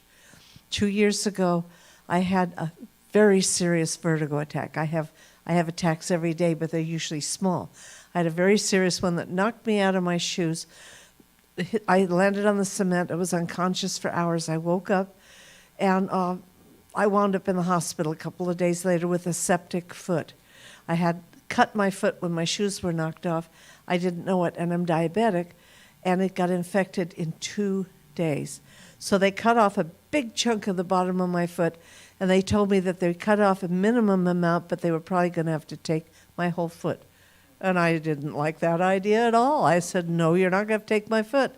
2 years ago, I had a very serious vertigo attack. I have attacks every day, but they're usually small. I had a very serious one that knocked me out of my shoes. I landed on the cement. I was unconscious for hours. I woke up, and I wound up in the hospital a couple of days later with a septic foot. I had cut my foot when my shoes were knocked off. I didn't know it, and I'm diabetic, and it got infected in 2 days. So they cut off a big chunk of the bottom of my foot, and they told me that they cut off a minimum amount, but they were probably going to have to take my whole foot. And I didn't like that idea at all. I said, no, you're not going to take my foot.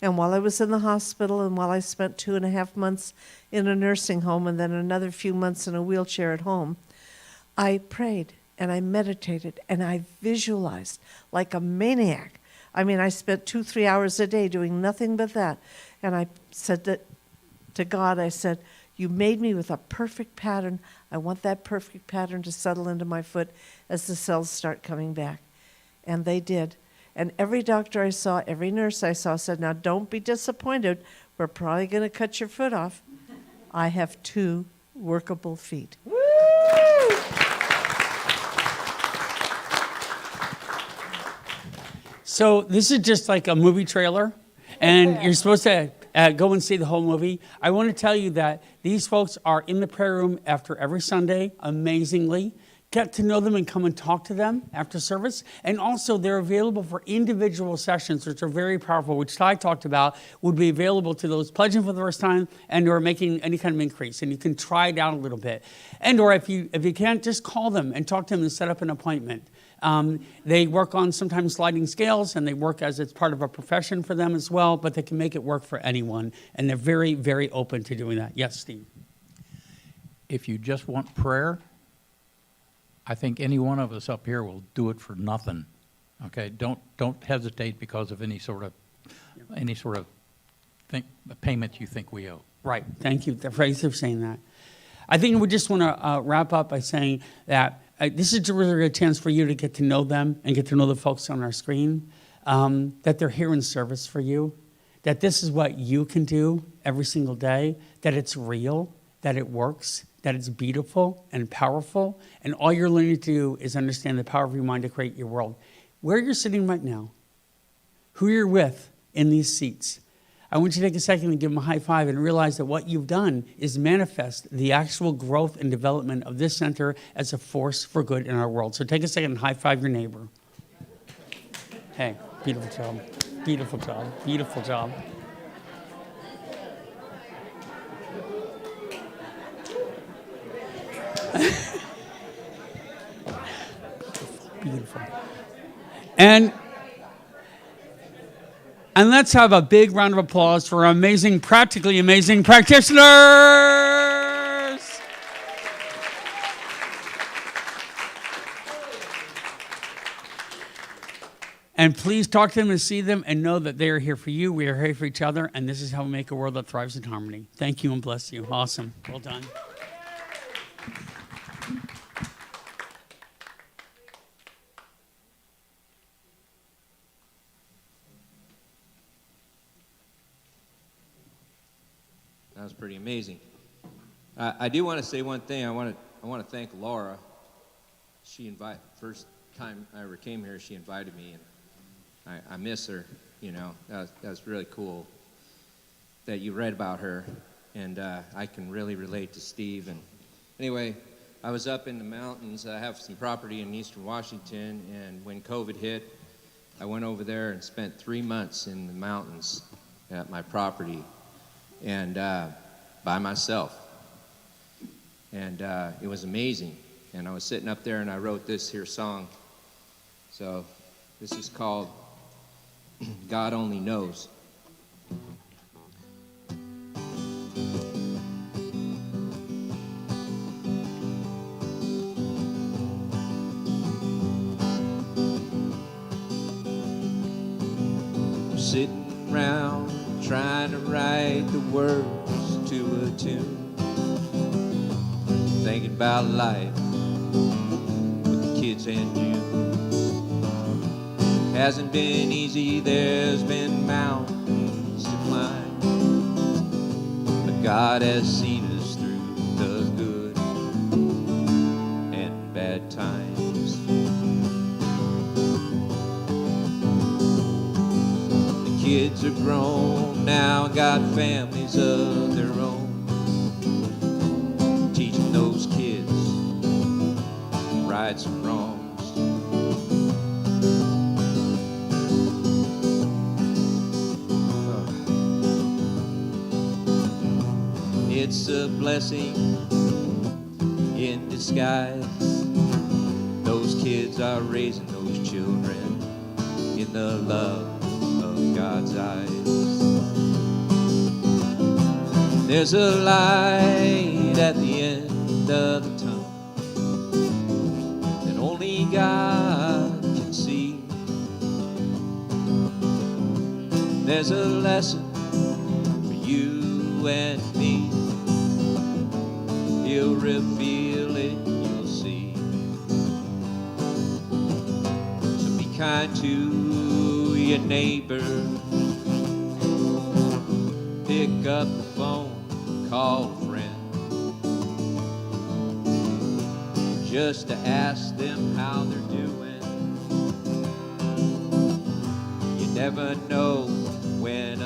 And while I was in the hospital, and while I spent 2.5 months in a nursing home, and then another few months in a wheelchair at home, I prayed. And I meditated, and I visualized like a maniac. I mean, I spent 2-3 hours a day doing nothing but that. And I said that to God, I said, you made me with a perfect pattern. I want that perfect pattern to settle into my foot as the cells start coming back. And they did. And every doctor I saw, every nurse I saw said, now don't be disappointed. We're probably going to cut your foot off. I have 2 workable feet. So this is just like a movie trailer. And you're supposed to go and see the whole movie. I want to tell you that these folks are in the prayer room after every Sunday, amazingly. Get to know them and come and talk to them after service. And also, they're available for individual sessions, which are very powerful, which Tye talked about, would be available to those pledging for the first time and or making any kind of increase. And you can try it out a little bit. And or if you can't, just call them and talk to them and set up an appointment. They work on sometimes sliding scales, and they work as it's part of a profession for them as well, but they can make it work for anyone. And they're very, very open to doing that. Yes, Steve? If you just want prayer, I think any one of us up here will do it for nothing. Okay, don't hesitate because of any sort of payment you think we owe. Right. Thank you. Thanks for saying that. I think we just want to wrap up by saying that this is a really good chance for you to get to know them and get to know the folks on our screen, that they're here in service for you, that this is what you can do every single day, that it's real, that it works, that it's beautiful and powerful, and all you're learning to do is understand the power of your mind to create your world. Where you're sitting right now, who you're with in these seats, I want you to take a second and give them a high five and realize that what you've done is manifest the actual growth and development of this center as a force for good in our world. So take a second and high five your neighbor. Hey, beautiful job, beautiful job, beautiful job. Beautiful. And let's have a big round of applause for our amazing, practically amazing practitioners. And please talk to them and see them and know that they are here for you. We are here for each other. And this is how we make a world that thrives in harmony. Thank you and bless you. Awesome. Well done. That was pretty amazing. I do want to say one thing. I want to thank Laura. First time I ever came here, she invited me, and I miss her. You know, that was really cool that you read about her, and I can really relate to Steve. And anyway, I was up in the mountains. I have some property in eastern Washington, and when COVID hit, I went over there and spent 3 months in the mountains at my property. And by myself. And it was amazing. And I was sitting up there and I wrote this here song. So this is called God Only Knows. I'm sitting around trying to write the words to a tune, thinking about life with the kids and you. Hasn't been easy, there's been mountains to climb, but God has seen us through the good and bad times. The kids are grown now, got families of their own, teaching those kids rights and wrongs. It's a blessing in disguise. Those kids are raising those children in the love of God's eyes. There's a light at the end of the tunnel that only God can see. There's a lesson for you and me. He'll reveal it, you'll see. So be kind to your neighbor. Pick up the phone, call a friend, just to ask them how they're doing. You never know when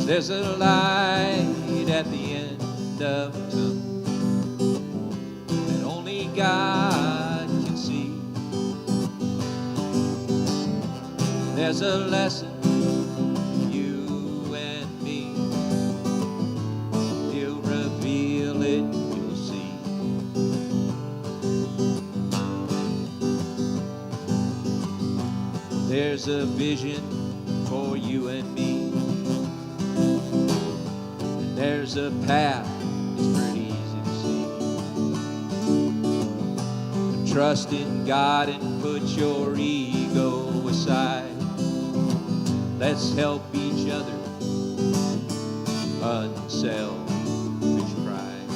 There's a light at the end of the tunnel that only God can see. There's a lesson for you and me. He'll reveal it, you'll see. There's a vision for you and me. There's a path, it's pretty easy to see. Trust in God and put your ego aside. Let's help each other, unselfish pride.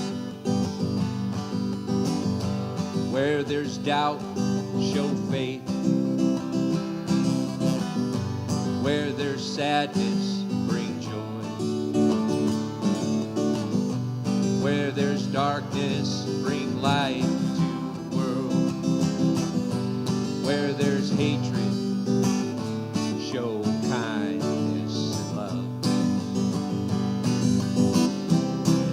Where there's doubt, show faith. Where there's sadness, bring joy. Where there's darkness, bring light to the world. Where there's hatred, show kindness and love.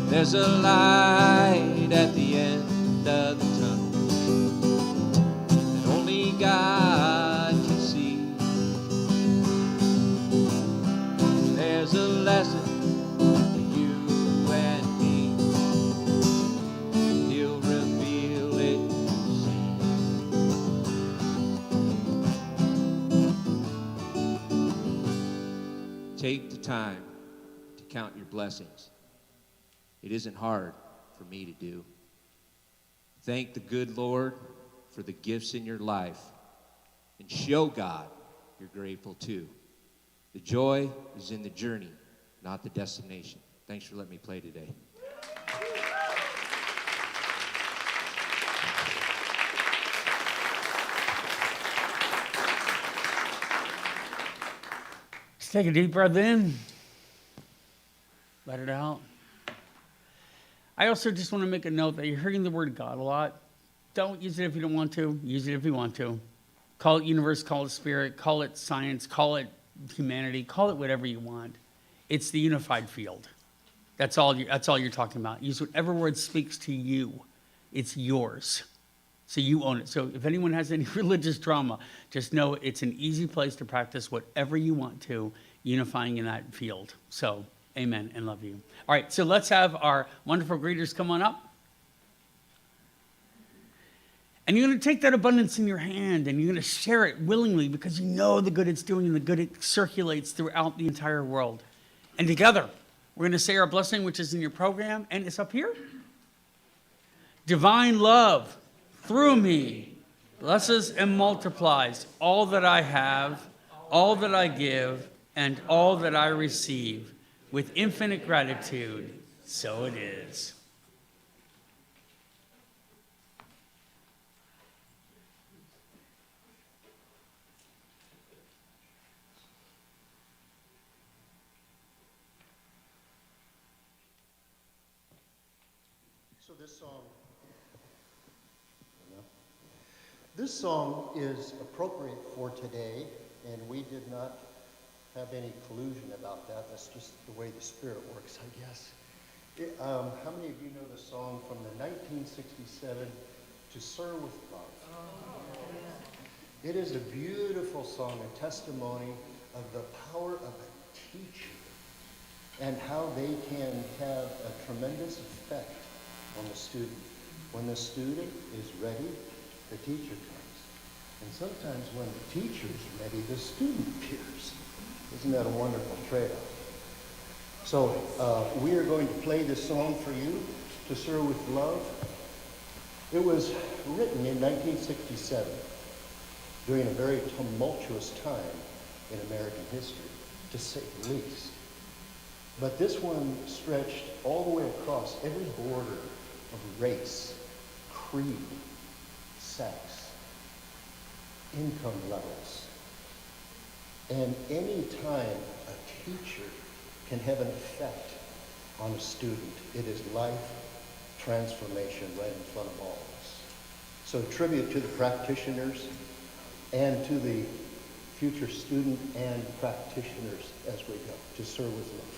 There's a light at the end of the tunnel that only God can see. There's a lesson for you and me. He'll reveal it, you'll see. Take the time to count your blessings. It isn't hard for me to do. Thank the good Lord for the gifts in your life and show God you're grateful too. The joy is in the journey, not the destination. Thanks for letting me play today. Just take a deep breath in. Let it out. I also just want to make a note that you're hearing the word God a lot. Don't use it if you don't want to. Use it if you want to. Call it universe, call it spirit, call it science, call it humanity, call it whatever you want. It's the unified field. That's all you're talking about. Use whatever word speaks to you. It's yours. So you own it. So if anyone has any religious drama, just know it's an easy place to practice whatever you want to, unifying in that field. So amen and love you. All right, so let's have our wonderful greeters come on up. And you're going to take that abundance in your hand and you're going to share it willingly because you know the good it's doing and the good it circulates throughout the entire world. And together, we're going to say our blessing, which is in your program, and it's up here. Divine love through me blesses and multiplies all that I have, all that I give, and all that I receive. With infinite gratitude, so it is. So this song is appropriate for today, and we did not have any collusion about that. That's just the way the Spirit works, I guess. How many of you know the song from the 1967, To Sir with Love? It is a beautiful song, a testimony of the power of a teacher and how they can have a tremendous effect on the student. When the student is ready, the teacher comes. And sometimes when the teacher is ready, the student appears. Isn't that a wonderful trade-off? So we are going to play this song for you, To Sir with Love. It was written in 1967 during a very tumultuous time in American history, to say the least. But this one stretched all the way across every border of race, creed, sex, income levels. And any time a teacher can have an effect on a student, it is life transformation right in front of all of us. So tribute to the practitioners and to the future student and practitioners as we go. To serve with love.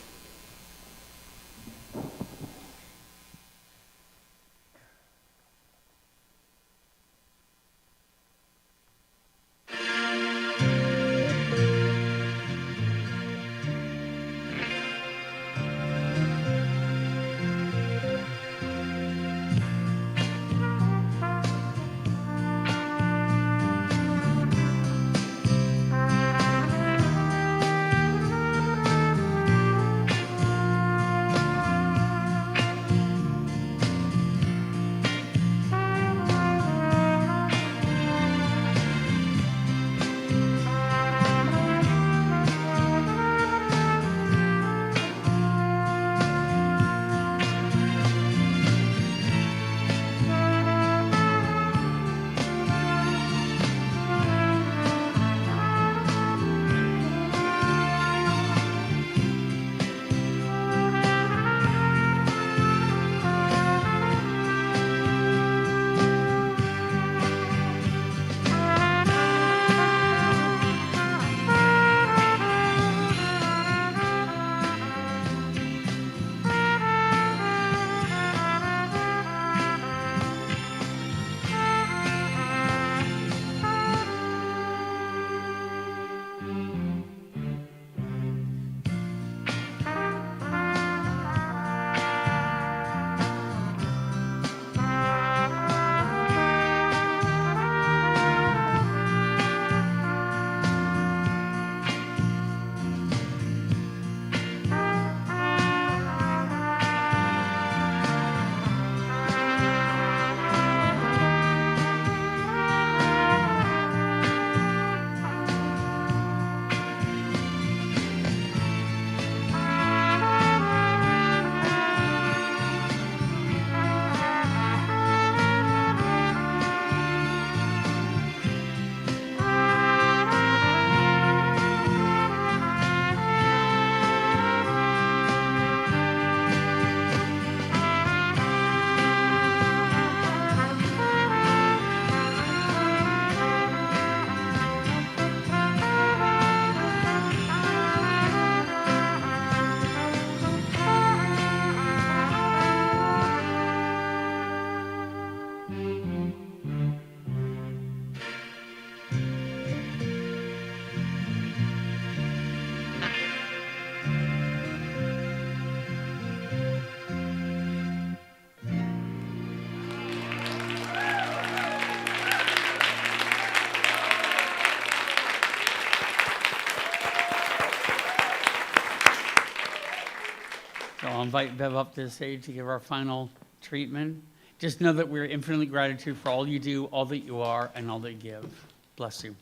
So I'll invite Bev up to the stage to give our final treatment. Just know that we're infinitely gratitude for all you do, all that you are, and all that you give. Bless you.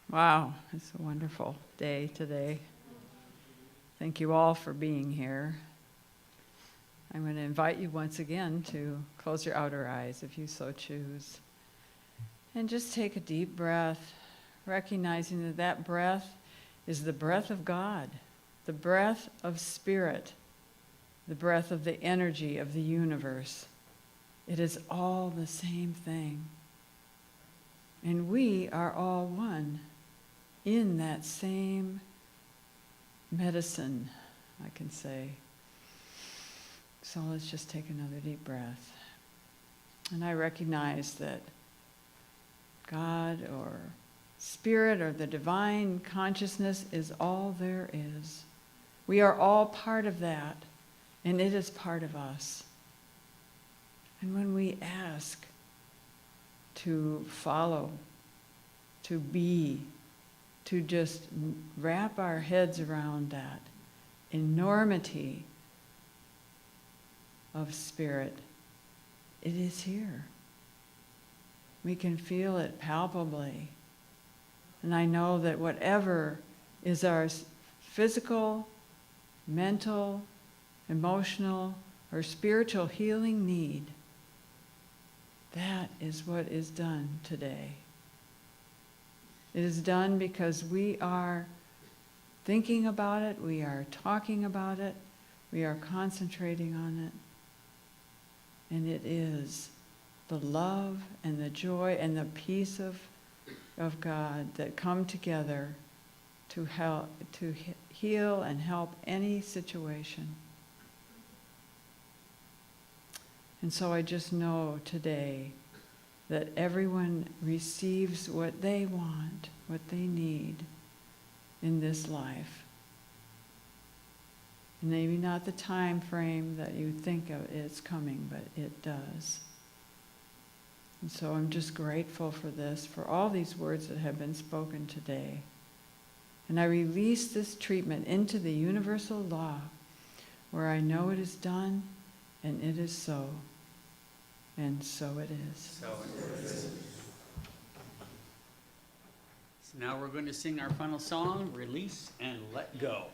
Wow, it's a wonderful day today. Thank you all for being here. I'm going to invite you once again to close your outer eyes if you so choose. And just take a deep breath, recognizing that that breath is the breath of God, the breath of spirit, the breath of the energy of the universe. It is all the same thing. And we are all one in that same medicine, I can say. So let's just take another deep breath. And I recognize that God or Spirit or the divine consciousness is all there is. We are all part of that, and it is part of us. And when we ask to follow, to be, to just wrap our heads around that enormity of spirit, it is here. We can feel it palpably. And I know that whatever is our physical, mental, emotional, or spiritual healing need, that is what is done today. It is done because we are thinking about it, we are talking about it, we are concentrating on it. And it is the love and the joy and the peace of God that come together to heal and help any situation. And so I just know today that everyone receives what they want, what they need in this life. Maybe not the time frame that you think of it's coming, but it does. And so I'm just grateful for this, for all these words that have been spoken today. And I release this treatment into the universal law, where I know it is done, and it is so. And so it is. So it is. So now we're going to sing our final song, Release and Let Go.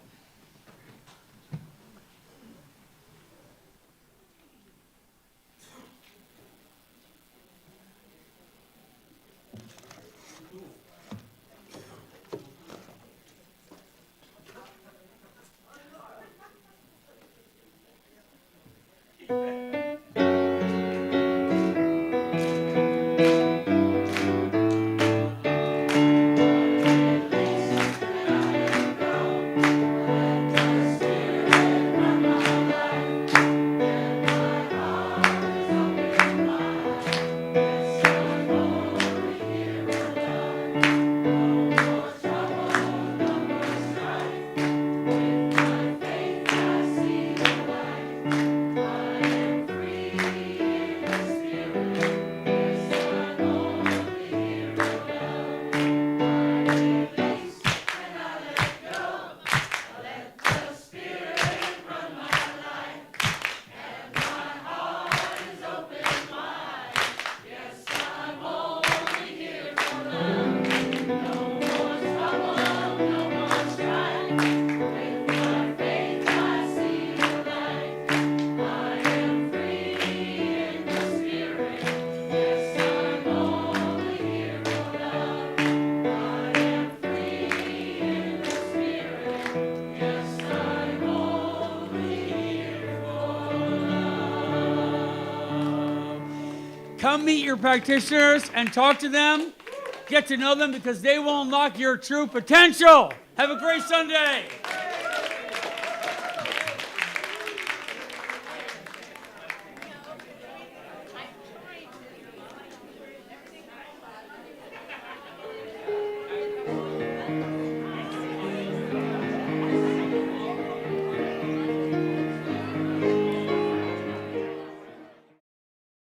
Come meet your practitioners and talk to them. Get to know them because they will unlock your true potential. Have a great Sunday.